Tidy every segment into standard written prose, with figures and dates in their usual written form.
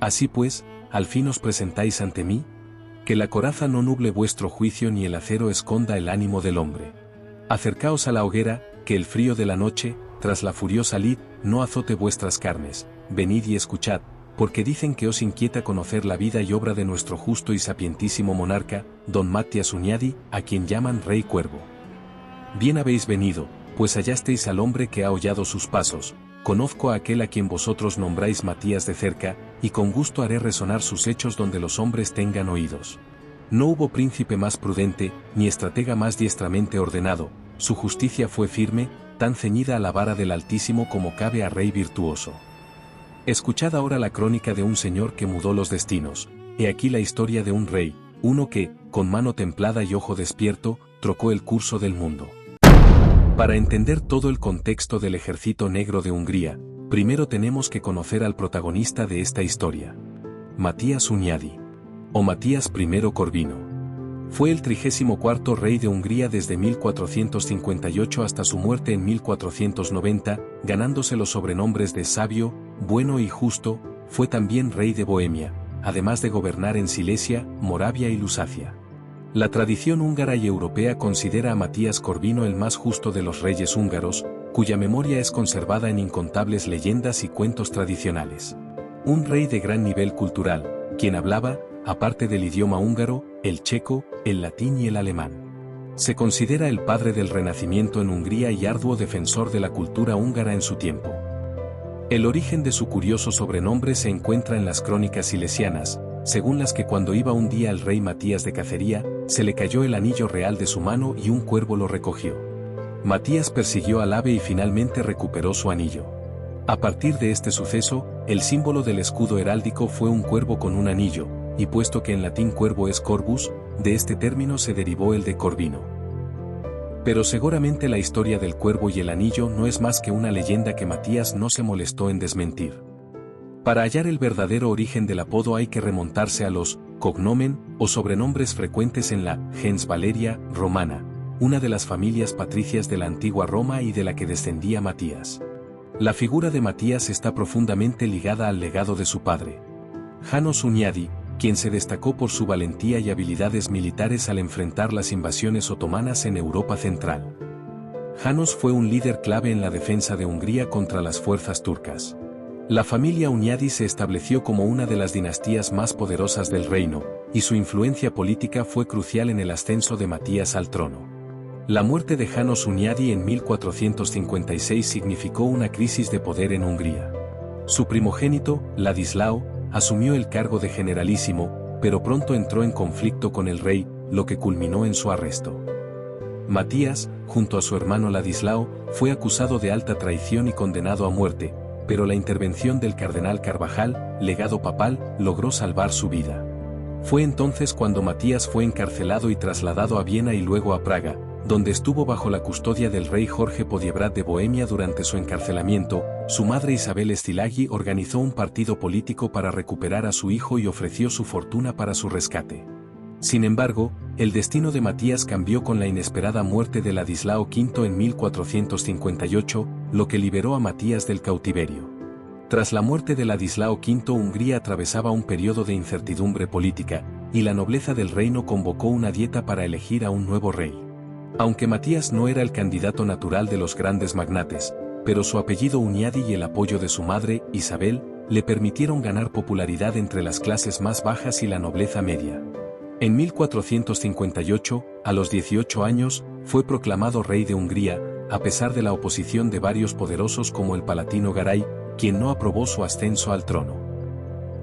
Así pues, al fin os presentáis ante mí, que la coraza no nuble vuestro juicio ni el acero esconda el ánimo del hombre. Acercaos a la hoguera, que el frío de la noche, tras la furiosa lid, no azote vuestras carnes, venid y escuchad, porque dicen que os inquieta conocer la vida y obra de nuestro justo y sapientísimo monarca, don Matías Hunyadi, a quien llaman Rey Cuervo. Bien habéis venido, pues hallasteis al hombre que ha hollado sus pasos. Conozco a aquel a quien vosotros nombráis Matías de cerca, y con gusto haré resonar sus hechos donde los hombres tengan oídos. No hubo príncipe más prudente, ni estratega más diestramente ordenado, su justicia fue firme, tan ceñida a la vara del Altísimo como cabe a rey virtuoso. Escuchad ahora la crónica de un señor que mudó los destinos, he aquí la historia de un rey, uno que, con mano templada y ojo despierto, trocó el curso del mundo. Para entender todo el contexto del ejército negro de Hungría, primero tenemos que conocer al protagonista de esta historia. Matías Hunyadi, o Matías I Corvino. Fue el 34º rey de Hungría desde 1458 hasta su muerte en 1490, ganándose los sobrenombres de sabio, bueno y justo. Fue también rey de Bohemia, además de gobernar en Silesia, Moravia y Lusacia. La tradición húngara y europea considera a Matías Corvino el más justo de los reyes húngaros, cuya memoria es conservada en incontables leyendas y cuentos tradicionales. Un rey de gran nivel cultural, quien hablaba, aparte del idioma húngaro, el checo, el latín y el alemán. Se considera el padre del Renacimiento en Hungría y arduo defensor de la cultura húngara en su tiempo. El origen de su curioso sobrenombre se encuentra en las crónicas silesianas, según las que cuando iba un día el rey Matías de cacería, se le cayó el anillo real de su mano y un cuervo lo recogió. Matías persiguió al ave y finalmente recuperó su anillo. A partir de este suceso, el símbolo del escudo heráldico fue un cuervo con un anillo, y puesto que en latín cuervo es corvus, de este término se derivó el de Corvino. Pero seguramente la historia del cuervo y el anillo no es más que una leyenda que Matías no se molestó en desmentir. Para hallar el verdadero origen del apodo hay que remontarse a los cognomen o sobrenombres frecuentes en la gens Valeria romana, una de las familias patricias de la antigua Roma y de la que descendía Matías. La figura de Matías está profundamente ligada al legado de su padre, János Hunyadi, quien se destacó por su valentía y habilidades militares al enfrentar las invasiones otomanas en Europa Central. János fue un líder clave en la defensa de Hungría contra las fuerzas turcas. La familia Hunyadi se estableció como una de las dinastías más poderosas del reino, y su influencia política fue crucial en el ascenso de Matías al trono. La muerte de János Hunyadi en 1456 significó una crisis de poder en Hungría. Su primogénito, Ladislao, asumió el cargo de generalísimo, pero pronto entró en conflicto con el rey, lo que culminó en su arresto. Matías, junto a su hermano Ladislao, fue acusado de alta traición y condenado a muerte, pero la intervención del cardenal Carvajal, legado papal, logró salvar su vida. Fue entonces cuando Matías fue encarcelado y trasladado a Viena y luego a Praga, donde estuvo bajo la custodia del rey Jorge Podiebrad de Bohemia durante su encarcelamiento. Su madre Isabel Szilágyi organizó un partido político para recuperar a su hijo y ofreció su fortuna para su rescate. Sin embargo, el destino de Matías cambió con la inesperada muerte de Ladislao V en 1458, lo que liberó a Matías del cautiverio. Tras la muerte de Ladislao V, Hungría atravesaba un periodo de incertidumbre política, y la nobleza del reino convocó una dieta para elegir a un nuevo rey. Aunque Matías no era el candidato natural de los grandes magnates, pero su apellido Hunyadi y el apoyo de su madre, Isabel, le permitieron ganar popularidad entre las clases más bajas y la nobleza media. En 1458, a los 18 años, fue proclamado rey de Hungría, a pesar de la oposición de varios poderosos como el palatino Garay, quien no aprobó su ascenso al trono.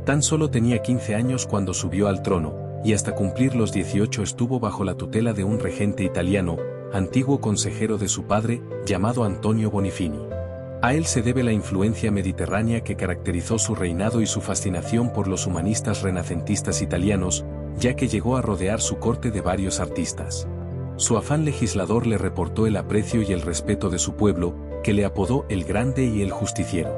Tan solo tenía 15 años cuando subió al trono, y hasta cumplir los 18 estuvo bajo la tutela de un regente italiano, antiguo consejero de su padre, llamado Antonio Bonifini. A él se debe la influencia mediterránea que caracterizó su reinado y su fascinación por los humanistas renacentistas italianos, ya que llegó a rodear su corte de varios artistas. Su afán legislador le reportó el aprecio y el respeto de su pueblo, que le apodó el Grande y el Justiciero.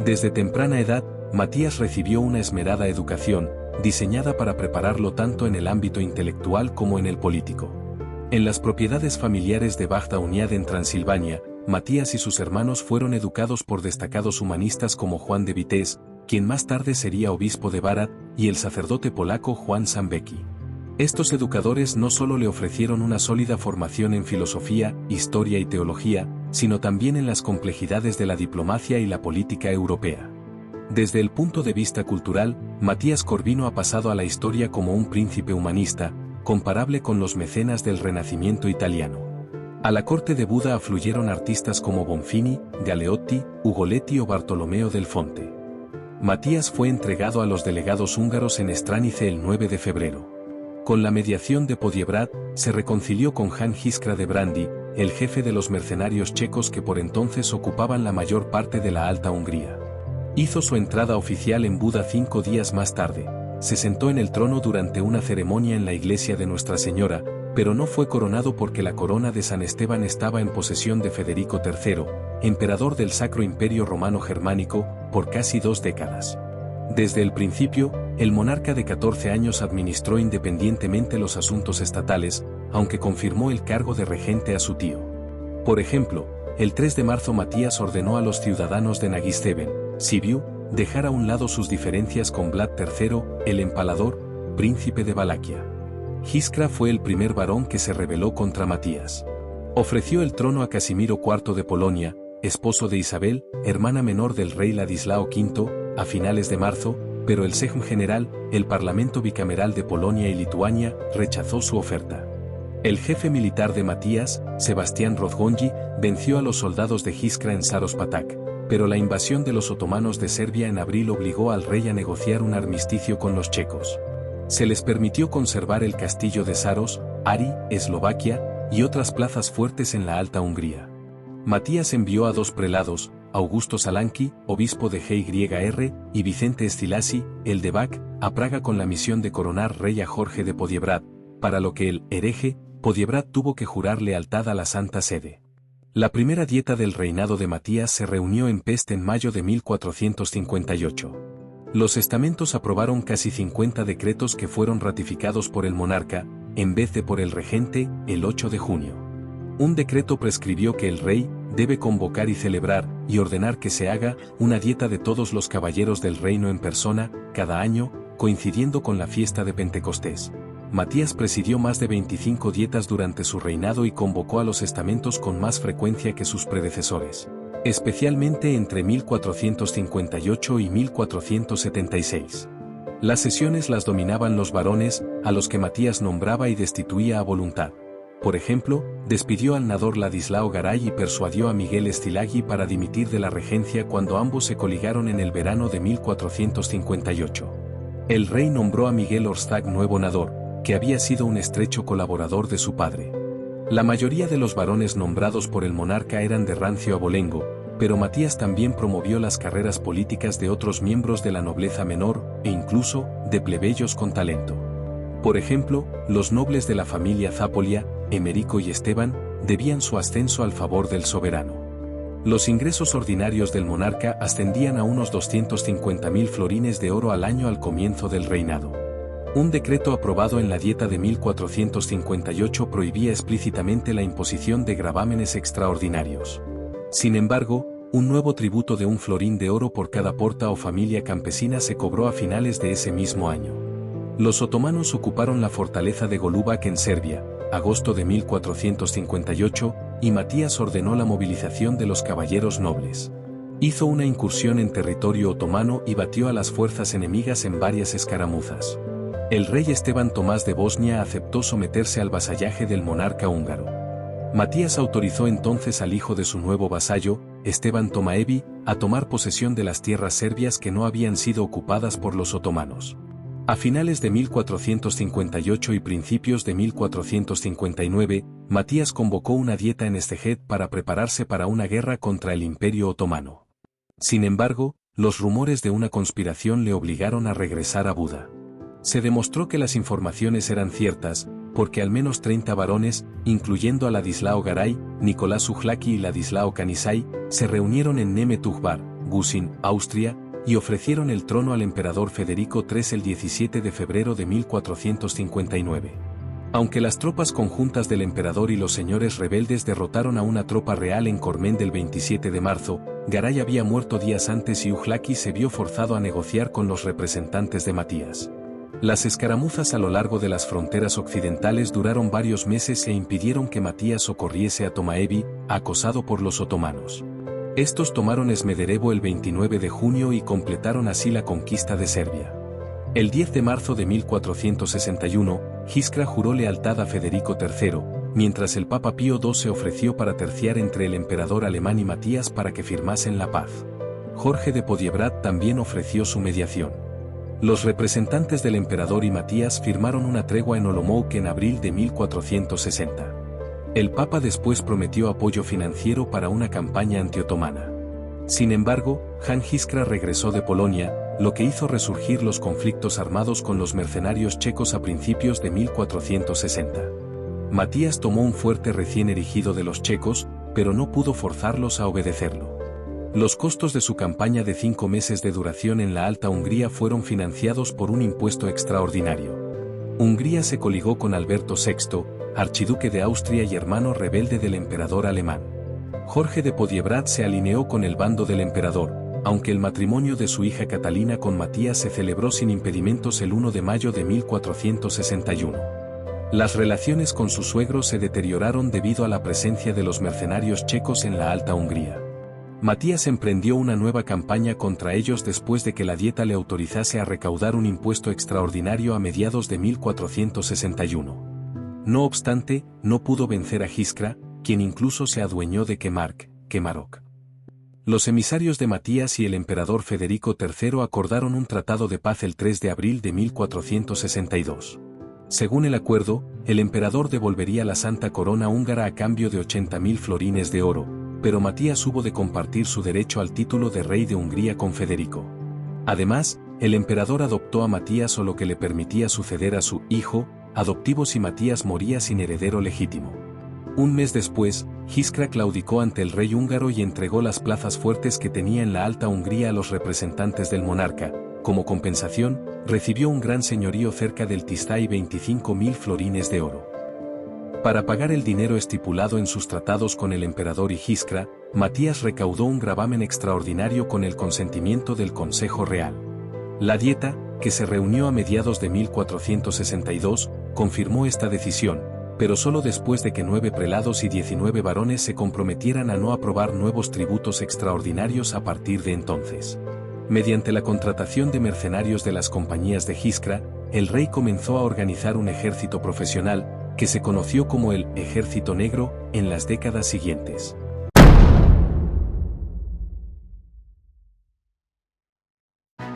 Desde temprana edad, Matías recibió una esmerada educación, diseñada para prepararlo tanto en el ámbito intelectual como en el político. En las propiedades familiares de Bajda Hunyad en Transilvania, Matías y sus hermanos fueron educados por destacados humanistas como Juan de Vités, quien más tarde sería obispo de Barat, y el sacerdote polaco Juan Zambecki. Estos educadores no solo le ofrecieron una sólida formación en filosofía, historia y teología, sino también en las complejidades de la diplomacia y la política europea. Desde el punto de vista cultural, Matías Corvino ha pasado a la historia como un príncipe humanista, comparable con los mecenas del Renacimiento italiano. A la corte de Buda afluyeron artistas como Bonfini, Galeotti, Ugoleti o Bartolomeo del Fonte. Matías fue entregado a los delegados húngaros en Stránice el 9 de febrero. Con la mediación de Podiebrad, se reconcilió con Jan Jiskra de Brandi, el jefe de los mercenarios checos que por entonces ocupaban la mayor parte de la Alta Hungría. Hizo su entrada oficial en Buda 5 días más tarde. Se sentó en el trono durante una ceremonia en la iglesia de Nuestra Señora, pero no fue coronado porque la corona de San Esteban estaba en posesión de Federico III, emperador del Sacro Imperio Romano Germánico, por casi 2 décadas. Desde el principio, el monarca de 14 años administró independientemente los asuntos estatales, aunque confirmó el cargo de regente a su tío. Por ejemplo, el 3 de marzo Matías ordenó a los ciudadanos de Nagisteven, Sibiu, dejar a un lado sus diferencias con Vlad III, el Empalador, príncipe de Valaquia. Jiskra fue el primer varón que se rebeló contra Matías. Ofreció el trono a Casimiro IV de Polonia, esposo de Isabel, hermana menor del rey Ladislao V, a finales de marzo, pero el Sejm General, el Parlamento bicameral de Polonia y Lituania, rechazó su oferta. El jefe militar de Matías, Sebastián Rozgonyi, venció a los soldados de Jiskra en Sarospatak, pero la invasión de los otomanos de Serbia en abril obligó al rey a negociar un armisticio con los checos. Se les permitió conservar el castillo de Saros, Ari, Eslovaquia, y otras plazas fuertes en la Alta Hungría. Matías envió a 2 prelados, Augusto Salanki, obispo de GYR, y Vicente Estilasi, el de Bac, a Praga con la misión de coronar rey a Jorge de Podiebrad, para lo que el hereje, Podiebrad tuvo que jurar lealtad a la Santa Sede. La primera dieta del reinado de Matías se reunió en Pest en mayo de 1458. Los estamentos aprobaron casi 50 decretos que fueron ratificados por el monarca, en vez de por el regente, el 8 de junio. Un decreto prescribió que el rey debe convocar y celebrar, y ordenar que se haga, una dieta de todos los caballeros del reino en persona, cada año, coincidiendo con la fiesta de Pentecostés. Matías presidió más de 25 dietas durante su reinado y convocó a los estamentos con más frecuencia que sus predecesores, especialmente entre 1458 y 1476. Las sesiones las dominaban los varones, a los que Matías nombraba y destituía a voluntad. Por ejemplo, despidió al nador Ladislao Garay y persuadió a Miguel Estilagi para dimitir de la regencia cuando ambos se coligaron en el verano de 1458. El rey nombró a Miguel Orstag nuevo nador, que había sido un estrecho colaborador de su padre. La mayoría de los varones nombrados por el monarca eran de rancio abolengo, pero Matías también promovió las carreras políticas de otros miembros de la nobleza menor, e incluso, de plebeyos con talento. Por ejemplo, los nobles de la familia Zápolia, Emerico y Esteban, debían su ascenso al favor del soberano. Los ingresos ordinarios del monarca ascendían a unos 250.000 florines de oro al año al comienzo del reinado. Un decreto aprobado en la Dieta de 1458 prohibía explícitamente la imposición de gravámenes extraordinarios. Sin embargo, un nuevo tributo de 1 florín de oro por cada porta o familia campesina se cobró a finales de ese mismo año. Los otomanos ocuparon la fortaleza de Golubac en Serbia, agosto de 1458, y Matías ordenó la movilización de los caballeros nobles. Hizo una incursión en territorio otomano y batió a las fuerzas enemigas en varias escaramuzas. El rey Esteban Tomás de Bosnia aceptó someterse al vasallaje del monarca húngaro. Matías autorizó entonces al hijo de su nuevo vasallo, Esteban Tomaevi, a tomar posesión de las tierras serbias que no habían sido ocupadas por los otomanos. A finales de 1458 y principios de 1459, Matías convocó una dieta en Szeged para prepararse para una guerra contra el Imperio Otomano. Sin embargo, los rumores de una conspiración le obligaron a regresar a Buda. Se demostró que las informaciones eran ciertas, porque al menos 30 varones, incluyendo a Ladislao Garay, Nicolás Ujlaki y Ladislao Kanisay, se reunieron en Nemetugbar, Gusin, Austria, y ofrecieron el trono al emperador Federico III el 17 de febrero de 1459. Aunque las tropas conjuntas del emperador y los señores rebeldes derrotaron a una tropa real en Cormend el 27 de marzo, Garay había muerto días antes y Ujlaki se vio forzado a negociar con los representantes de Matías. Las escaramuzas a lo largo de las fronteras occidentales duraron varios meses e impidieron que Matías socorriese a Tomaevi, acosado por los otomanos. Estos tomaron Smederevo el 29 de junio y completaron así la conquista de Serbia. El 10 de marzo de 1461, Jiskra juró lealtad a Federico III, mientras el Papa Pío II se ofreció para terciar entre el emperador alemán y Matías para que firmasen la paz. Jorge de Podiebrad también ofreció su mediación. Los representantes del emperador y Matías firmaron una tregua en Olomouc en abril de 1460. El Papa después prometió apoyo financiero para una campaña antiotomana. Sin embargo, Jan Jiskra regresó de Polonia, lo que hizo resurgir los conflictos armados con los mercenarios checos a principios de 1460. Matías tomó un fuerte recién erigido de los checos, pero no pudo forzarlos a obedecerlo. Los costos de su campaña de 5 meses de duración en la Alta Hungría fueron financiados por un impuesto extraordinario. Hungría se coligó con Alberto VI, archiduque de Austria y hermano rebelde del emperador alemán. Jorge de Podiebrad se alineó con el bando del emperador, aunque el matrimonio de su hija Catalina con Matías se celebró sin impedimentos el 1 de mayo de 1461. Las relaciones con su suegro se deterioraron debido a la presencia de los mercenarios checos en la Alta Hungría. Matías emprendió una nueva campaña contra ellos después de que la Dieta le autorizase a recaudar un impuesto extraordinario a mediados de 1461. No obstante, no pudo vencer a Jiskra, quien incluso se adueñó de Kemarok. Los emisarios de Matías y el emperador Federico III acordaron un tratado de paz el 3 de abril de 1462. Según el acuerdo, el emperador devolvería la Santa Corona húngara a cambio de 80.000 florines de oro, pero Matías hubo de compartir su derecho al título de rey de Hungría con Federico. Además, el emperador adoptó a Matías, o lo que le permitía suceder a su hijo adoptivo si Matías moría sin heredero legítimo. Un mes después, Jiskra claudicó ante el rey húngaro y entregó las plazas fuertes que tenía en la Alta Hungría a los representantes del monarca. Como compensación, recibió un gran señorío cerca del Tista y 25.000 florines de oro. Para pagar el dinero estipulado en sus tratados con el emperador y Jiskra, Matías recaudó un gravamen extraordinario con el consentimiento del Consejo Real. La Dieta, que se reunió a mediados de 1462, confirmó esta decisión, pero solo después de que 9 prelados y 19 varones se comprometieran a no aprobar nuevos tributos extraordinarios a partir de entonces. Mediante la contratación de mercenarios de las compañías de Jiskra, el rey comenzó a organizar un ejército profesional, que se conoció como el Ejército Negro, en las décadas siguientes.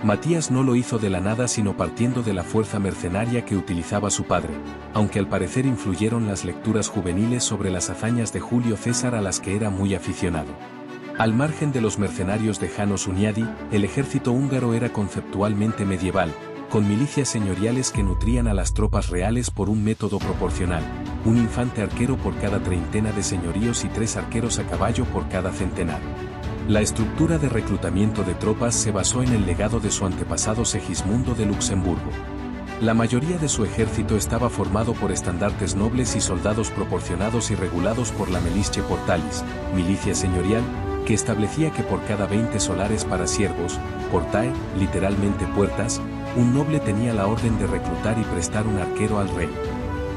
Matías no lo hizo de la nada, sino partiendo de la fuerza mercenaria que utilizaba su padre, aunque al parecer influyeron las lecturas juveniles sobre las hazañas de Julio César a las que era muy aficionado. Al margen de los mercenarios de János Hunyadi, el ejército húngaro era conceptualmente medieval, con milicias señoriales que nutrían a las tropas reales por un método proporcional, un infante arquero por cada treintena de señoríos y 3 arqueros a caballo por cada centenar. La estructura de reclutamiento de tropas se basó en el legado de su antepasado Segismundo de Luxemburgo. La mayoría de su ejército estaba formado por estandartes nobles y soldados proporcionados y regulados por la Militia Portalis, milicia señorial, que establecía que por cada 20 solares para siervos, portae, literalmente puertas, un noble tenía la orden de reclutar y prestar un arquero al rey.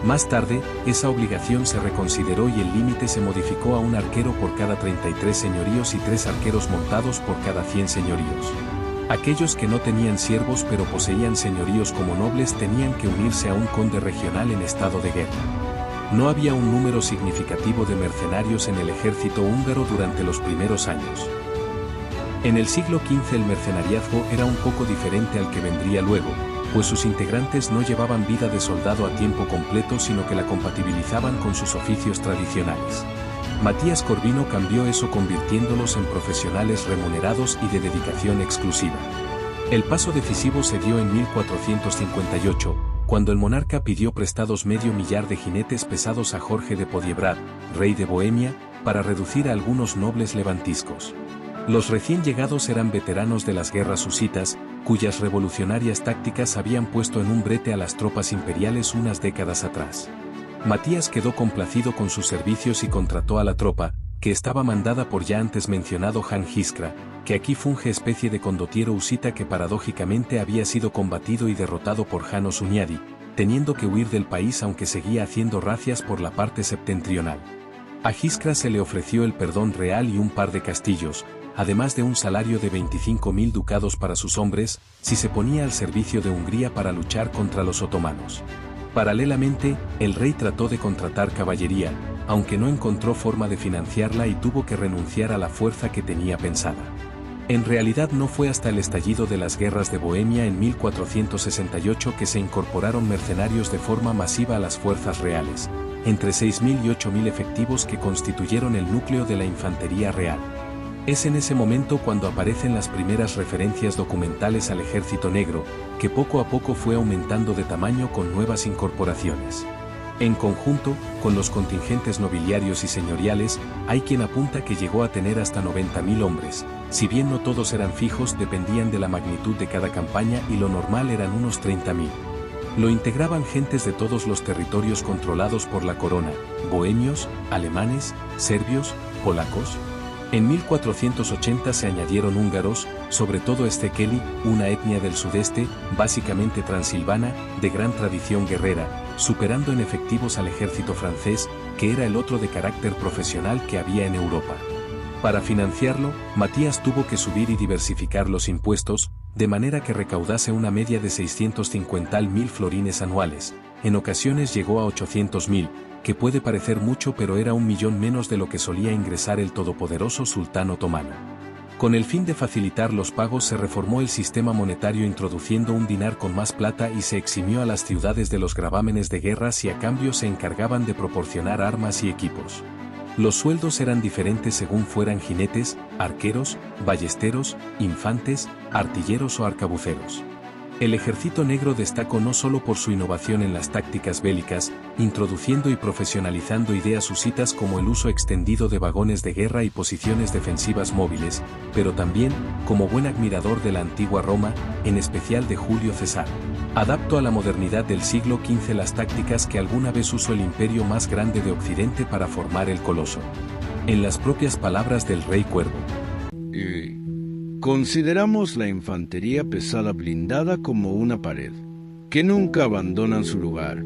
Más tarde, esa obligación se reconsideró y el límite se modificó a un arquero por cada 33 señoríos y 3 arqueros montados por cada 100 señoríos. Aquellos que no tenían siervos pero poseían señoríos como nobles tenían que unirse a un conde regional en estado de guerra. No había un número significativo de mercenarios en el ejército húngaro durante los primeros años. En el siglo XV el mercenariazgo era un poco diferente al que vendría luego, pues sus integrantes no llevaban vida de soldado a tiempo completo sino que la compatibilizaban con sus oficios tradicionales. Matías Corvino cambió eso convirtiéndolos en profesionales remunerados y de dedicación exclusiva. El paso decisivo se dio en 1458, cuando el monarca pidió prestados 500.000 de jinetes pesados a Jorge de Podiebrad, rey de Bohemia, para reducir a algunos nobles levantiscos. Los recién llegados eran veteranos de las guerras husitas, cuyas revolucionarias tácticas habían puesto en un brete a las tropas imperiales unas décadas atrás. Matías quedó complacido con sus servicios y contrató a la tropa, que estaba mandada por ya antes mencionado Han Jiskra, que aquí funge especie de condottiero husita que paradójicamente había sido combatido y derrotado por Han Osunyadi, teniendo que huir del país aunque seguía haciendo razias por la parte septentrional. A Jiskra se le ofreció el perdón real y un par de castillos, además de un salario de 25.000 ducados para sus hombres, si se ponía al servicio de Hungría para luchar contra los otomanos. Paralelamente, el rey trató de contratar caballería, aunque no encontró forma de financiarla y tuvo que renunciar a la fuerza que tenía pensada. En realidad no fue hasta el estallido de las guerras de Bohemia en 1468 que se incorporaron mercenarios de forma masiva a las fuerzas reales, entre 6.000 y 8.000 efectivos que constituyeron el núcleo de la infantería real. Es en ese momento cuando aparecen las primeras referencias documentales al Ejército Negro, que poco a poco fue aumentando de tamaño con nuevas incorporaciones. En conjunto, con los contingentes nobiliarios y señoriales, hay quien apunta que llegó a tener hasta 90.000 hombres, si bien no todos eran fijos, dependían de la magnitud de cada campaña y lo normal eran unos 30.000. Lo integraban gentes de todos los territorios controlados por la corona, bohemios, alemanes, serbios, polacos. En 1480 se añadieron húngaros, sobre todo estekeli, una etnia del sudeste, básicamente transilvana, de gran tradición guerrera, superando en efectivos al ejército francés, que era el otro de carácter profesional que había en Europa. Para financiarlo, Matías tuvo que subir y diversificar los impuestos, de manera que recaudase una media de 650.000 florines anuales, en ocasiones llegó a 800.000, que puede parecer mucho pero era 1.000.000 menos de lo que solía ingresar el todopoderoso sultán otomano. Con el fin de facilitar los pagos se reformó el sistema monetario introduciendo un dinar con más plata y se eximió a las ciudades de los gravámenes de guerras y a cambio se encargaban de proporcionar armas y equipos. Los sueldos eran diferentes según fueran jinetes, arqueros, ballesteros, infantes, artilleros o arcabuceros. El Ejército Negro destacó no solo por su innovación en las tácticas bélicas, introduciendo y profesionalizando ideas husitas como el uso extendido de vagones de guerra y posiciones defensivas móviles, pero también, como buen admirador de la antigua Roma, en especial de Julio César, adaptó a la modernidad del siglo XV las tácticas que alguna vez usó el imperio más grande de Occidente para formar el coloso. En las propias palabras del Rey Cuervo. Consideramos la infantería pesada blindada como una pared, que nunca abandonan su lugar,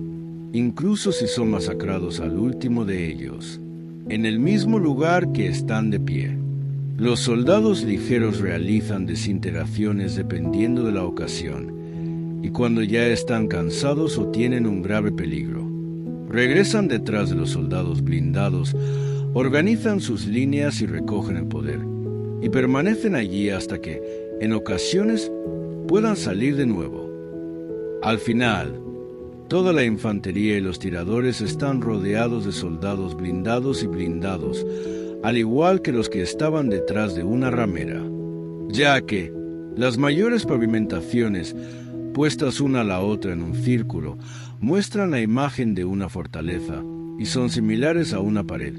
incluso si son masacrados al último de ellos, en el mismo lugar que están de pie. Los soldados ligeros realizan desintegraciones dependiendo de la ocasión, y cuando ya están cansados o tienen un grave peligro, regresan detrás de los soldados blindados, organizan sus líneas y recogen el poder. Y permanecen allí hasta que, en ocasiones, puedan salir de nuevo. Al final, toda la infantería y los tiradores están rodeados de soldados blindados y blindados, al igual que los que estaban detrás de una ramera, ya que las mayores pavimentaciones, puestas una a la otra en un círculo, muestran la imagen de una fortaleza y son similares a una pared,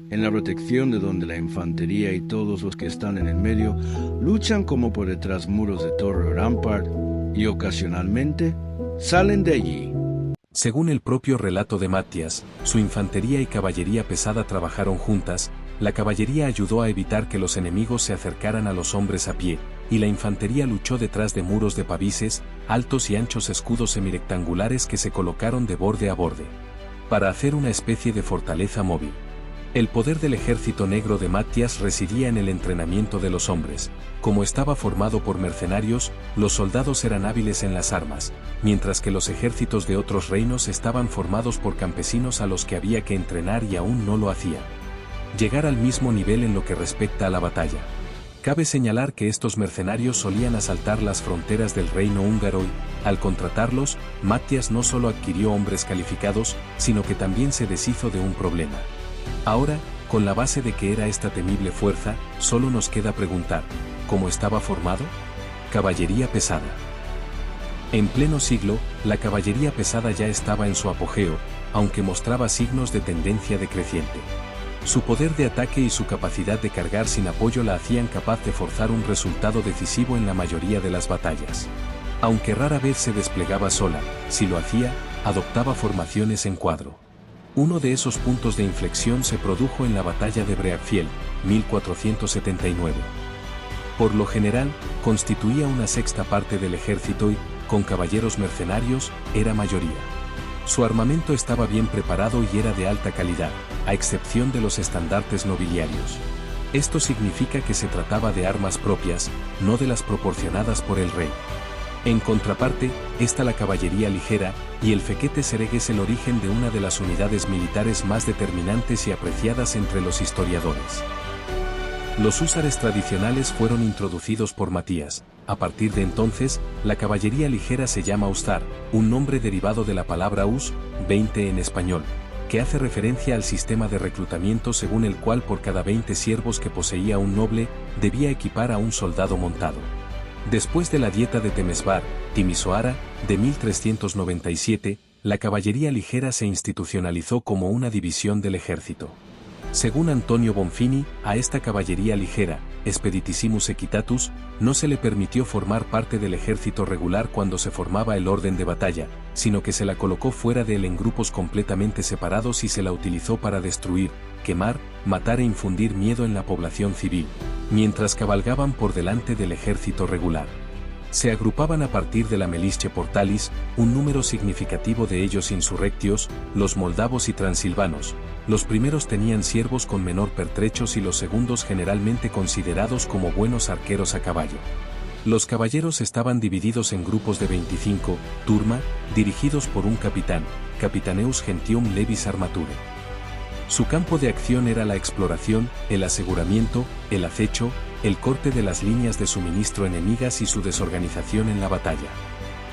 en la protección de donde la infantería y todos los que están en el medio luchan como por detrás muros de torre o rampart y ocasionalmente salen de allí. Según el propio relato de Matías, su infantería y caballería pesada trabajaron juntas, la caballería ayudó a evitar que los enemigos se acercaran a los hombres a pie, y la infantería luchó detrás de muros de pavises, altos y anchos escudos semirectangulares que se colocaron de borde a borde, para hacer una especie de fortaleza móvil. El poder del Ejército Negro de Matías residía en el entrenamiento de los hombres. Como estaba formado por mercenarios, los soldados eran hábiles en las armas, mientras que los ejércitos de otros reinos estaban formados por campesinos a los que había que entrenar y aún no lo hacían llegar al mismo nivel en lo que respecta a la batalla. Cabe señalar que estos mercenarios solían asaltar las fronteras del reino húngaro y, al contratarlos, Matías no solo adquirió hombres calificados, sino que también se deshizo de un problema. Ahora, con la base de que era esta temible fuerza, solo nos queda preguntar, ¿cómo estaba formado? Caballería pesada. En pleno siglo, la caballería pesada ya estaba en su apogeo, aunque mostraba signos de tendencia decreciente. Su poder de ataque y su capacidad de cargar sin apoyo la hacían capaz de forzar un resultado decisivo en la mayoría de las batallas. Aunque rara vez se desplegaba sola, si lo hacía, adoptaba formaciones en cuadro. Uno de esos puntos de inflexión se produjo en la batalla de Breakfield, 1479. Por lo general, constituía una sexta parte del ejército y, con caballeros mercenarios, era mayoría. Su armamento estaba bien preparado y era de alta calidad, a excepción de los estandartes nobiliarios. Esto significa que se trataba de armas propias, no de las proporcionadas por el rey. En contraparte, está la caballería ligera, y el fequete sereg es el origen de una de las unidades militares más determinantes y apreciadas entre los historiadores. Los húsares tradicionales fueron introducidos por Matías. A partir de entonces, la caballería ligera se llama husar, un nombre derivado de la palabra hus, 20 en español, que hace referencia al sistema de reclutamiento según el cual por cada 20 siervos que poseía un noble, debía equipar a un soldado montado. Después de la dieta de Temesvar, Timisoara, de 1397, la caballería ligera se institucionalizó como una división del ejército. Según Antonio Bonfini, a esta caballería ligera, Expeditissimus Equitatus, no se le permitió formar parte del ejército regular cuando se formaba el orden de batalla, sino que se la colocó fuera de él en grupos completamente separados y se la utilizó para destruir, quemar, matar e infundir miedo en la población civil, mientras cabalgaban por delante del ejército regular. Se agrupaban a partir de la Melische Portalis, un número significativo de ellos insurrectios, los moldavos y transilvanos. Los primeros tenían siervos con menor pertrechos y los segundos generalmente considerados como buenos arqueros a caballo. Los caballeros estaban divididos en grupos de 25, turma, dirigidos por un capitán, Capitaneus Gentium Levis Armature. Su campo de acción era la exploración, el aseguramiento, el acecho, el corte de las líneas de suministro enemigas y su desorganización en la batalla.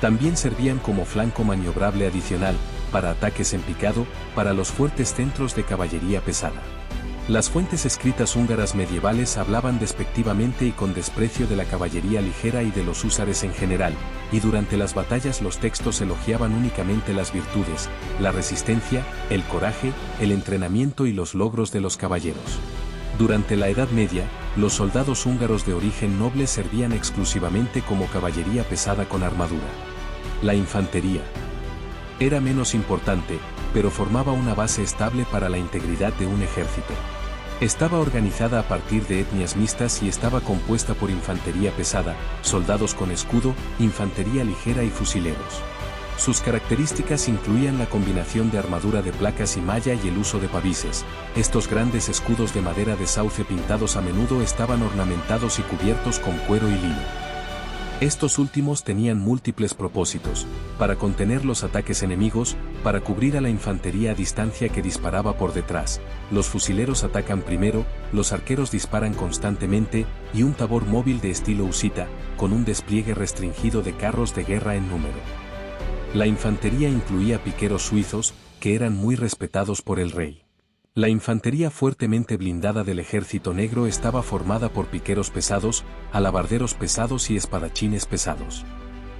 También servían como flanco maniobrable adicional, para ataques en picado, para los fuertes centros de caballería pesada. Las fuentes escritas húngaras medievales hablaban despectivamente y con desprecio de la caballería ligera y de los húsares en general, y durante las batallas los textos elogiaban únicamente las virtudes, la resistencia, el coraje, el entrenamiento y los logros de los caballeros. Durante la Edad Media, los soldados húngaros de origen noble servían exclusivamente como caballería pesada con armadura. La infantería era menos importante, pero formaba una base estable para la integridad de un ejército. Estaba organizada a partir de etnias mixtas y estaba compuesta por infantería pesada, soldados con escudo, infantería ligera y fusileros. Sus características incluían la combinación de armadura de placas y malla y el uso de pavises. Estos grandes escudos de madera de sauce pintados a menudo estaban ornamentados y cubiertos con cuero y lino. Estos últimos tenían múltiples propósitos: para contener los ataques enemigos, para cubrir a la infantería a distancia que disparaba por detrás, los fusileros atacan primero, los arqueros disparan constantemente, y un tabor móvil de estilo husita, con un despliegue restringido de carros de guerra en número. La infantería incluía piqueros suizos, que eran muy respetados por el rey. La infantería fuertemente blindada del ejército negro estaba formada por piqueros pesados, alabarderos pesados y espadachines pesados.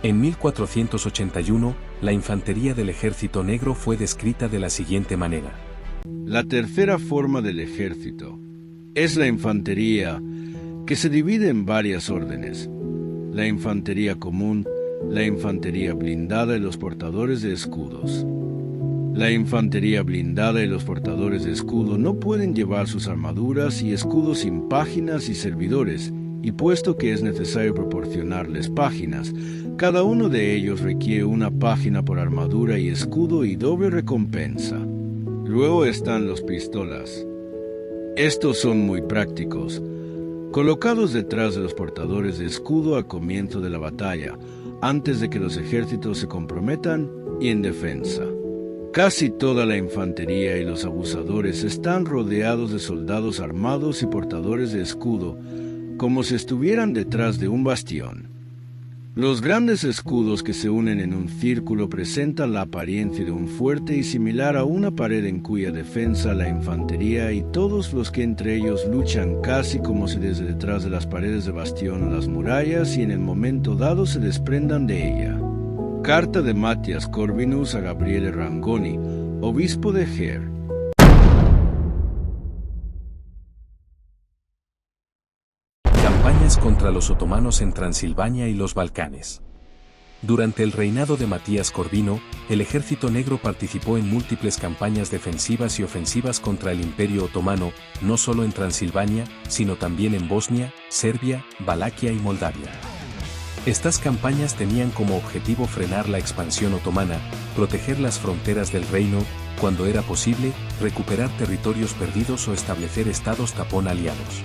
En 1481, la infantería del ejército negro fue descrita de la siguiente manera. La tercera forma del ejército es la infantería, que se divide en varias órdenes: la infantería común, la infantería blindada y los portadores de escudos. La infantería blindada y los portadores de escudo no pueden llevar sus armaduras y escudos sin páginas y servidores, y puesto que es necesario proporcionarles páginas, cada uno de ellos requiere una página por armadura y escudo y doble recompensa. Luego están los pistolas. Estos son muy prácticos, colocados detrás de los portadores de escudo al comienzo de la batalla, antes de que los ejércitos se comprometan y en defensa. Casi toda la infantería y los abusadores están rodeados de soldados armados y portadores de escudo, como si estuvieran detrás de un bastión. Los grandes escudos que se unen en un círculo presentan la apariencia de un fuerte y similar a una pared en cuya defensa la infantería y todos los que entre ellos luchan casi como si desde detrás de las paredes de bastión o las murallas y en el momento dado se desprendan de ella. Carta de Matías Corvinus a Gabriele Rangoni, obispo de Ger. Campañas contra los otomanos en Transilvania y los Balcanes. Durante el reinado de Matías Corvino, el ejército negro participó en múltiples campañas defensivas y ofensivas contra el Imperio Otomano, no solo en Transilvania, sino también en Bosnia, Serbia, Valaquia y Moldavia. Estas campañas tenían como objetivo frenar la expansión otomana, proteger las fronteras del reino, cuando era posible, recuperar territorios perdidos o establecer estados tapón aliados.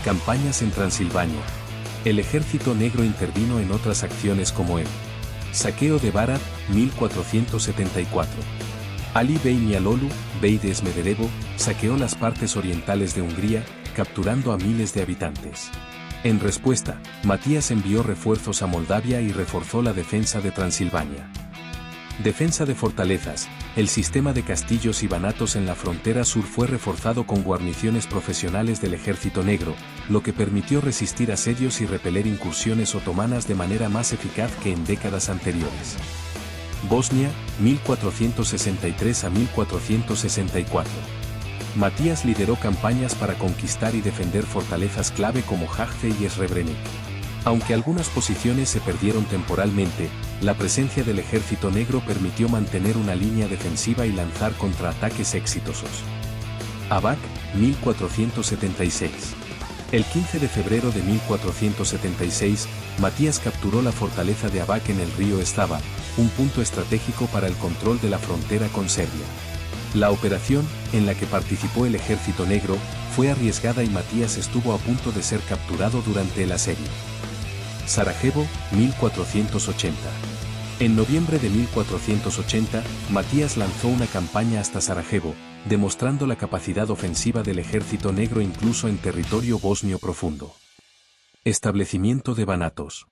Campañas en Transilvania. El ejército negro intervino en otras acciones como el saqueo de Berat, 1474. Ali Bey Mialolu, bey de Smederevo, saqueó las partes orientales de Hungría, capturando a miles de habitantes. En respuesta, Matías envió refuerzos a Moldavia y reforzó la defensa de Transilvania. Defensa de fortalezas. El sistema de castillos y banatos en la frontera sur fue reforzado con guarniciones profesionales del Ejército Negro, lo que permitió resistir asedios y repeler incursiones otomanas de manera más eficaz que en décadas anteriores. Bosnia, 1463 a 1464. Matías lideró campañas para conquistar y defender fortalezas clave como Hajce y Srebrenik. Aunque algunas posiciones se perdieron temporalmente, la presencia del Ejército Negro permitió mantener una línea defensiva y lanzar contraataques exitosos. Abac, 1476. El 15 de febrero de 1476, Matías capturó la fortaleza de Abac en el río Estava, un punto estratégico para el control de la frontera con Serbia. La operación, en la que participó el Ejército Negro, fue arriesgada y Matías estuvo a punto de ser capturado durante el asedio. Sarajevo, 1480. En noviembre de 1480, Matías lanzó una campaña hasta Sarajevo, demostrando la capacidad ofensiva del Ejército Negro incluso en territorio bosnio profundo. Establecimiento de banatos.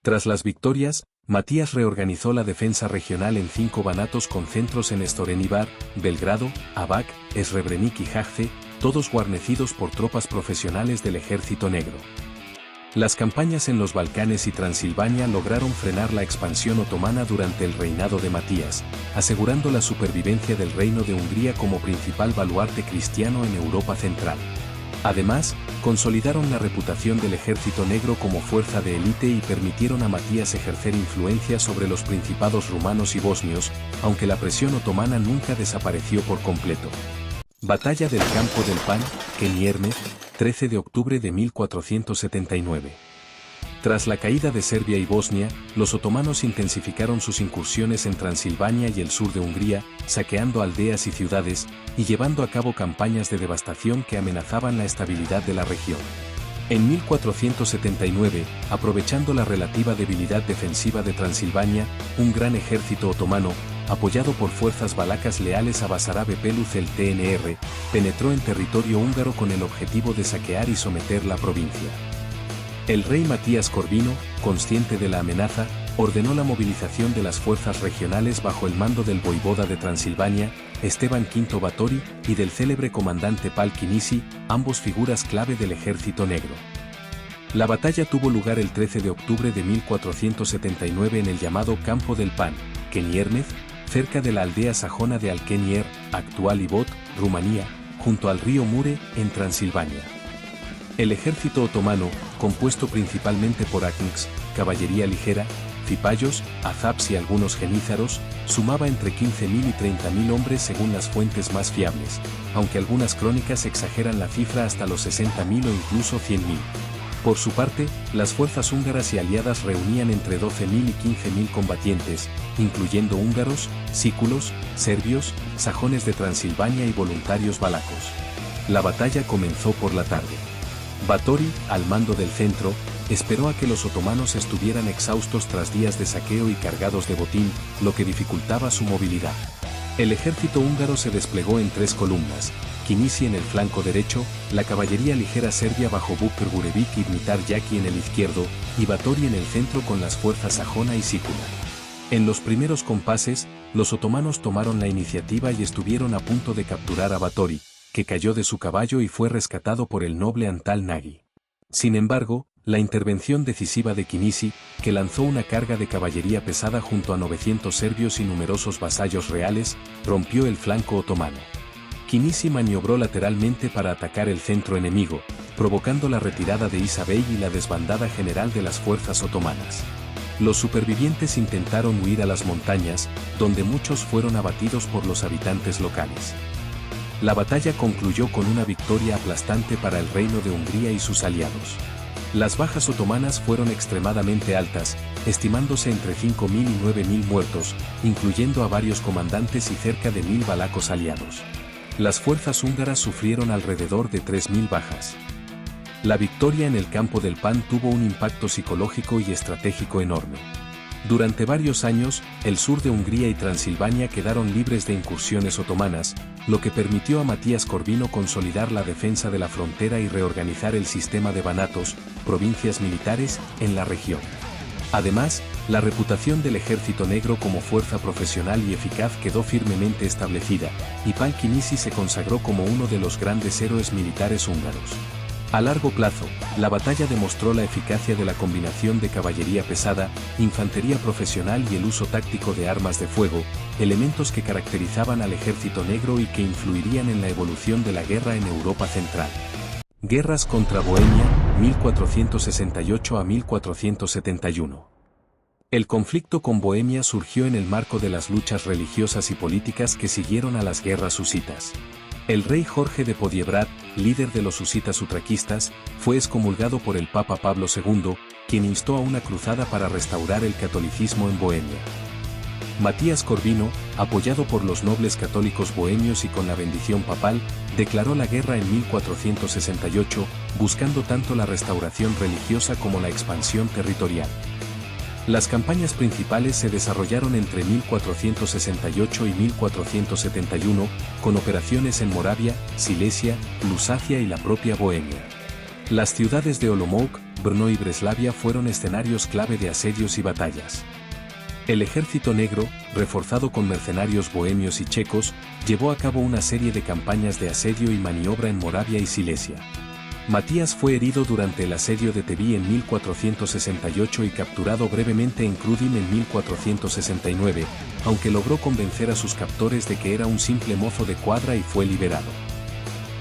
Tras las victorias, Matías reorganizó la defensa regional en 5 banatos con centros en Storenibár, Belgrado, Abac, Srebrenik y Hajce, todos guarnecidos por tropas profesionales del Ejército Negro. Las campañas en los Balcanes y Transilvania lograron frenar la expansión otomana durante el reinado de Matías, asegurando la supervivencia del Reino de Hungría como principal baluarte cristiano en Europa Central. Además, consolidaron la reputación del Ejército Negro como fuerza de élite y permitieron a Matías ejercer influencia sobre los principados rumanos y bosnios, aunque la presión otomana nunca desapareció por completo. Batalla del Campo del Pan, Kenierme, 13 de octubre de 1479. Tras la caída de Serbia y Bosnia, los otomanos intensificaron sus incursiones en Transilvania y el sur de Hungría, saqueando aldeas y ciudades, y llevando a cabo campañas de devastación que amenazaban la estabilidad de la región. En 1479, aprovechando la relativa debilidad defensiva de Transilvania, un gran ejército otomano, apoyado por fuerzas valacas leales a Basarab Peluz el TNR, penetró en territorio húngaro con el objetivo de saquear y someter la provincia. El rey Matías Corvino, consciente de la amenaza, ordenó la movilización de las fuerzas regionales bajo el mando del voivoda de Transilvania, Esteban V Báthory, y del célebre comandante Pál Kinisi, ambos figuras clave del Ejército Negro. La batalla tuvo lugar el 13 de octubre de 1479 en el llamado Campo del Pan, Keniernez, cerca de la aldea sajona de Alkenier, actual Ibot, Rumanía, junto al río Mure, en Transilvania. El ejército otomano, compuesto principalmente por aknks, caballería ligera, cipayos, azaps y algunos genízaros, sumaba entre 15.000 y 30.000 hombres según las fuentes más fiables, aunque algunas crónicas exageran la cifra hasta los 60.000 o incluso 100.000. Por su parte, las fuerzas húngaras y aliadas reunían entre 12.000 y 15.000 combatientes, incluyendo húngaros, sículos, serbios, sajones de Transilvania y voluntarios valacos. La batalla comenzó por la tarde. Báthory, al mando del centro, esperó a que los otomanos estuvieran exhaustos tras días de saqueo y cargados de botín, lo que dificultaba su movilidad. El ejército húngaro se desplegó en 3 columnas, Kinisi en el flanco derecho, la caballería ligera serbia bajo Bukir Gurevic y Dmitar Yaki en el izquierdo, y Báthory en el centro con las fuerzas sajona y sícula. En los primeros compases, los otomanos tomaron la iniciativa y estuvieron a punto de capturar a Báthory, que cayó de su caballo y fue rescatado por el noble Antal Nagy. Sin embargo, la intervención decisiva de Kinisi, que lanzó una carga de caballería pesada junto a 900 serbios y numerosos vasallos reales, rompió el flanco otomano. Kinisi maniobró lateralmente para atacar el centro enemigo, provocando la retirada de Isa Bey y la desbandada general de las fuerzas otomanas. Los supervivientes intentaron huir a las montañas, donde muchos fueron abatidos por los habitantes locales. La batalla concluyó con una victoria aplastante para el Reino de Hungría y sus aliados. Las bajas otomanas fueron extremadamente altas, estimándose entre 5.000 y 9.000 muertos, incluyendo a varios comandantes y cerca de 1.000 valacos aliados. Las fuerzas húngaras sufrieron alrededor de 3.000 bajas. La victoria en el Campo del Pan tuvo un impacto psicológico y estratégico enorme. Durante varios años, el sur de Hungría y Transilvania quedaron libres de incursiones otomanas, lo que permitió a Matías Corvino consolidar la defensa de la frontera y reorganizar el sistema de banatos, provincias militares, en la región. Además, la reputación del Ejército Negro como fuerza profesional y eficaz quedó firmemente establecida, y Pál Kinisi se consagró como uno de los grandes héroes militares húngaros. A largo plazo, la batalla demostró la eficacia de la combinación de caballería pesada, infantería profesional y el uso táctico de armas de fuego, elementos que caracterizaban al Ejército Negro y que influirían en la evolución de la guerra en Europa Central. Guerras contra Bohemia, 1468 a 1471. El conflicto con Bohemia surgió en el marco de las luchas religiosas y políticas que siguieron a las guerras husitas. El rey Jorge de Podiebrad, líder de los husitas utraquistas, fue excomulgado por el Papa Pablo II, quien instó a una cruzada para restaurar el catolicismo en Bohemia. Matías Corvino, apoyado por los nobles católicos bohemios y con la bendición papal, declaró la guerra en 1468, buscando tanto la restauración religiosa como la expansión territorial. Las campañas principales se desarrollaron entre 1468 y 1471, con operaciones en Moravia, Silesia, Lusacia y la propia Bohemia. Las ciudades de Olomouc, Brno y Breslavia fueron escenarios clave de asedios y batallas. El Ejército Negro, reforzado con mercenarios bohemios y checos, llevó a cabo una serie de campañas de asedio y maniobra en Moravia y Silesia. Matías fue herido durante el asedio de Tebí en 1468 y capturado brevemente en Krudim en 1469, aunque logró convencer a sus captores de que era un simple mozo de cuadra y fue liberado.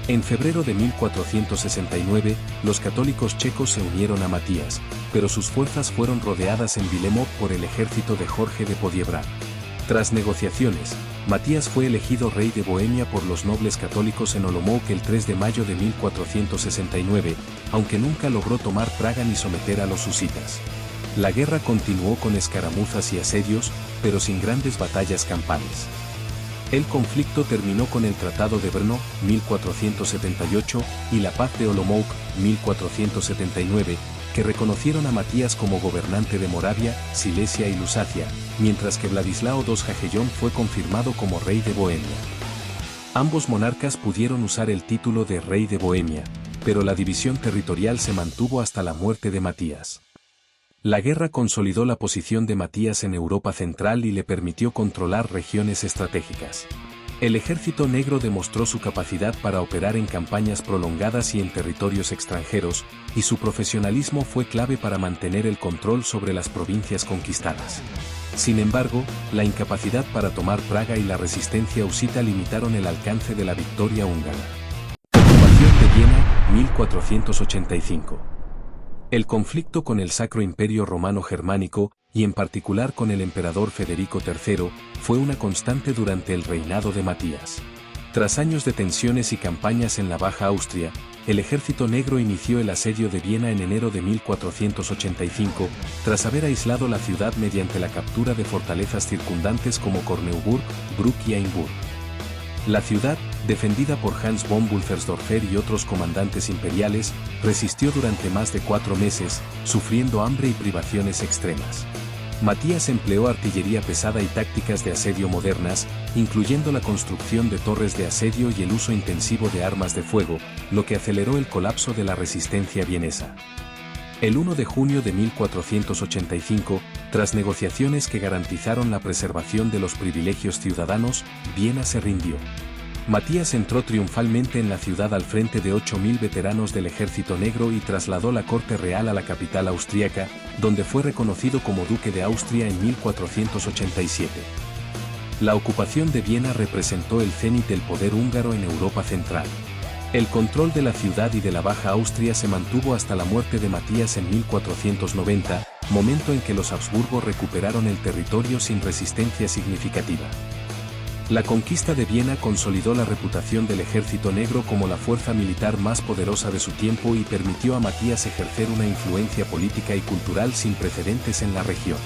En febrero de 1469, los católicos checos se unieron a Matías, pero sus fuerzas fueron rodeadas en Vilemov por el ejército de Jorge de Podiebrad. Tras negociaciones, Matías fue elegido rey de Bohemia por los nobles católicos en Olomouc el 3 de mayo de 1469, aunque nunca logró tomar Praga ni someter a los husitas. La guerra continuó con escaramuzas y asedios, pero sin grandes batallas campales. El conflicto terminó con el Tratado de Brno, 1478, y la Paz de Olomouc, 1479, que reconocieron a Matías como gobernante de Moravia, Silesia y Lusacia, mientras que Vladislao II Jagellón fue confirmado como rey de Bohemia. Ambos monarcas pudieron usar el título de rey de Bohemia, pero la división territorial se mantuvo hasta la muerte de Matías. La guerra consolidó la posición de Matías en Europa Central y le permitió controlar regiones estratégicas. El Ejército Negro demostró su capacidad para operar en campañas prolongadas y en territorios extranjeros, y su profesionalismo fue clave para mantener el control sobre las provincias conquistadas. Sin embargo, la incapacidad para tomar Praga y la resistencia husita limitaron el alcance de la victoria húngara. Ocupación de Viena, 1485. El conflicto con el Sacro Imperio Romano Germánico, y en particular con el emperador Federico III, fue una constante durante el reinado de Matías. Tras años de tensiones y campañas en la Baja Austria, el Ejército Negro inició el asedio de Viena en enero de 1485, tras haber aislado la ciudad mediante la captura de fortalezas circundantes como Korneuburg, Bruck y Ainburg. La ciudad, defendida por Hans von Wulfersdorfer y otros comandantes imperiales, resistió durante más de 4 meses, sufriendo hambre y privaciones extremas. Matías empleó artillería pesada y tácticas de asedio modernas, incluyendo la construcción de torres de asedio y el uso intensivo de armas de fuego, lo que aceleró el colapso de la resistencia vienesa. El 1 de junio de 1485, tras negociaciones que garantizaron la preservación de los privilegios ciudadanos, Viena se rindió. Matías entró triunfalmente en la ciudad al frente de 8.000 veteranos del Ejército Negro y trasladó la corte real a la capital austríaca, donde fue reconocido como duque de Austria en 1487. La ocupación de Viena representó el cenit del poder húngaro en Europa Central. El control de la ciudad y de la Baja Austria se mantuvo hasta la muerte de Matías en 1490, momento en que los Habsburgo recuperaron el territorio sin resistencia significativa. La conquista de Viena consolidó la reputación del Ejército Negro como la fuerza militar más poderosa de su tiempo y permitió a Matías ejercer una influencia política y cultural sin precedentes en la región.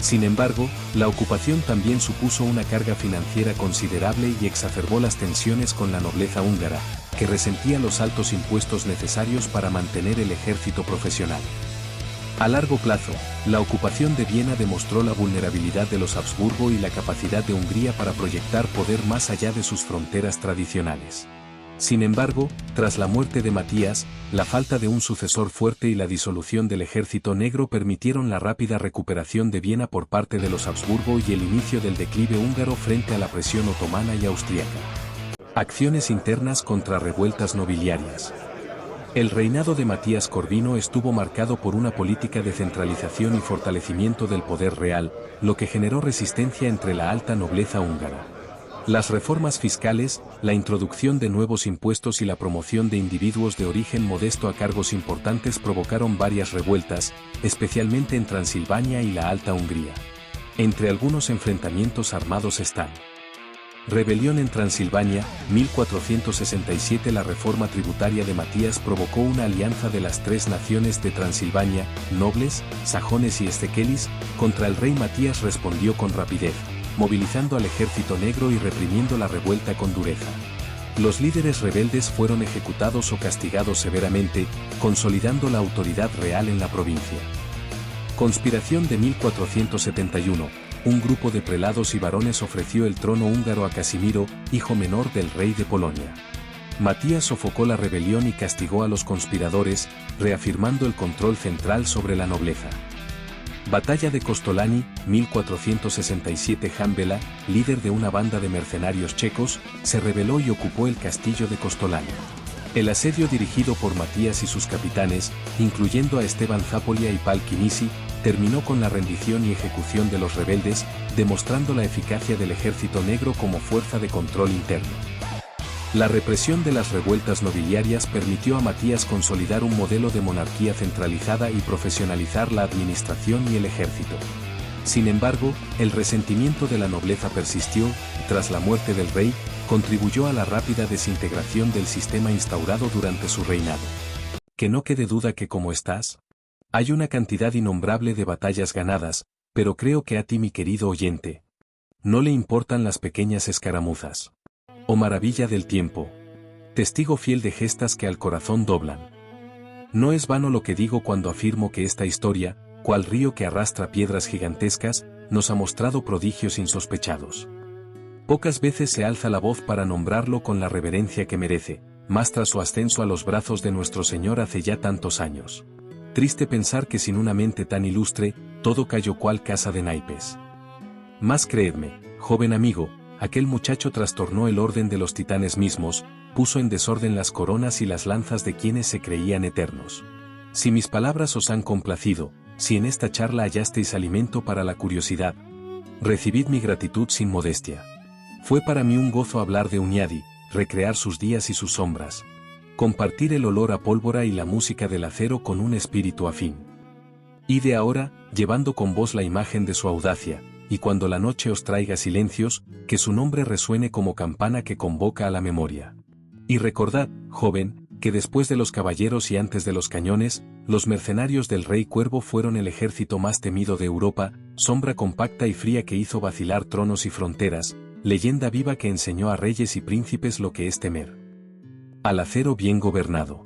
Sin embargo, la ocupación también supuso una carga financiera considerable y exacerbó las tensiones con la nobleza húngara, que resentía los altos impuestos necesarios para mantener el ejército profesional. A largo plazo, la ocupación de Viena demostró la vulnerabilidad de los Habsburgo y la capacidad de Hungría para proyectar poder más allá de sus fronteras tradicionales. Sin embargo, tras la muerte de Matías, la falta de un sucesor fuerte y la disolución del Ejército Negro permitieron la rápida recuperación de Viena por parte de los Habsburgo y el inicio del declive húngaro frente a la presión otomana y austríaca. Acciones internas contra revueltas nobiliarias. El reinado de Matías Corvino estuvo marcado por una política de centralización y fortalecimiento del poder real, lo que generó resistencia entre la alta nobleza húngara. Las reformas fiscales, la introducción de nuevos impuestos y la promoción de individuos de origen modesto a cargos importantes provocaron varias revueltas, especialmente en Transilvania y la Alta Hungría. Entre algunos enfrentamientos armados están: Rebelión en Transilvania, 1467. La reforma tributaria de Matías provocó una alianza de las tres naciones de Transilvania, nobles, sajones y estequelis, contra el rey. Matías respondió con rapidez, movilizando al ejército negro y reprimiendo la revuelta con dureza. Los líderes rebeldes fueron ejecutados o castigados severamente, consolidando la autoridad real en la provincia. Conspiración de 1471. Un grupo de prelados y varones ofreció el trono húngaro a Casimiro, hijo menor del rey de Polonia. Matías sofocó la rebelión y castigó a los conspiradores, reafirmando el control central sobre la nobleza. Batalla de Kostolany, 1467. Jan Bela, líder de una banda de mercenarios checos, se rebeló y ocupó el castillo de Kostolany. El asedio dirigido por Matías y sus capitanes, incluyendo a Esteban Zápolia y Pál Kinisi, terminó con la rendición y ejecución de los rebeldes, demostrando la eficacia del ejército negro como fuerza de control interno. La represión de las revueltas nobiliarias permitió a Matías consolidar un modelo de monarquía centralizada y profesionalizar la administración y el ejército. Sin embargo, el resentimiento de la nobleza persistió, y tras la muerte del rey, contribuyó a la rápida desintegración del sistema instaurado durante su reinado. Que no quede duda que ¿cómo estás? Hay una cantidad innombrable de batallas ganadas, pero creo que a ti, mi querido oyente, no le importan las pequeñas escaramuzas. Oh maravilla del tiempo, testigo fiel de gestas que al corazón doblan. No es vano lo que digo cuando afirmo que esta historia, cual río que arrastra piedras gigantescas, nos ha mostrado prodigios insospechados. Pocas veces se alza la voz para nombrarlo con la reverencia que merece, más tras su ascenso a los brazos de nuestro Señor hace ya tantos años. Triste pensar que sin una mente tan ilustre, todo cayó cual casa de naipes. Mas creedme, joven amigo, aquel muchacho trastornó el orden de los titanes mismos, puso en desorden las coronas y las lanzas de quienes se creían eternos. Si mis palabras os han complacido, si en esta charla hallasteis alimento para la curiosidad, recibid mi gratitud sin modestia. Fue para mí un gozo hablar de Hunyadi, recrear sus días y sus sombras, compartir el olor a pólvora y la música del acero con un espíritu afín. Ide ahora, llevando con vos la imagen de su audacia, y cuando la noche os traiga silencios, que su nombre resuene como campana que convoca a la memoria. Y recordad, joven, que después de los caballeros y antes de los cañones, los mercenarios del rey Cuervo fueron el ejército más temido de Europa, sombra compacta y fría que hizo vacilar tronos y fronteras, leyenda viva que enseñó a reyes y príncipes lo que es temer al acero bien gobernado.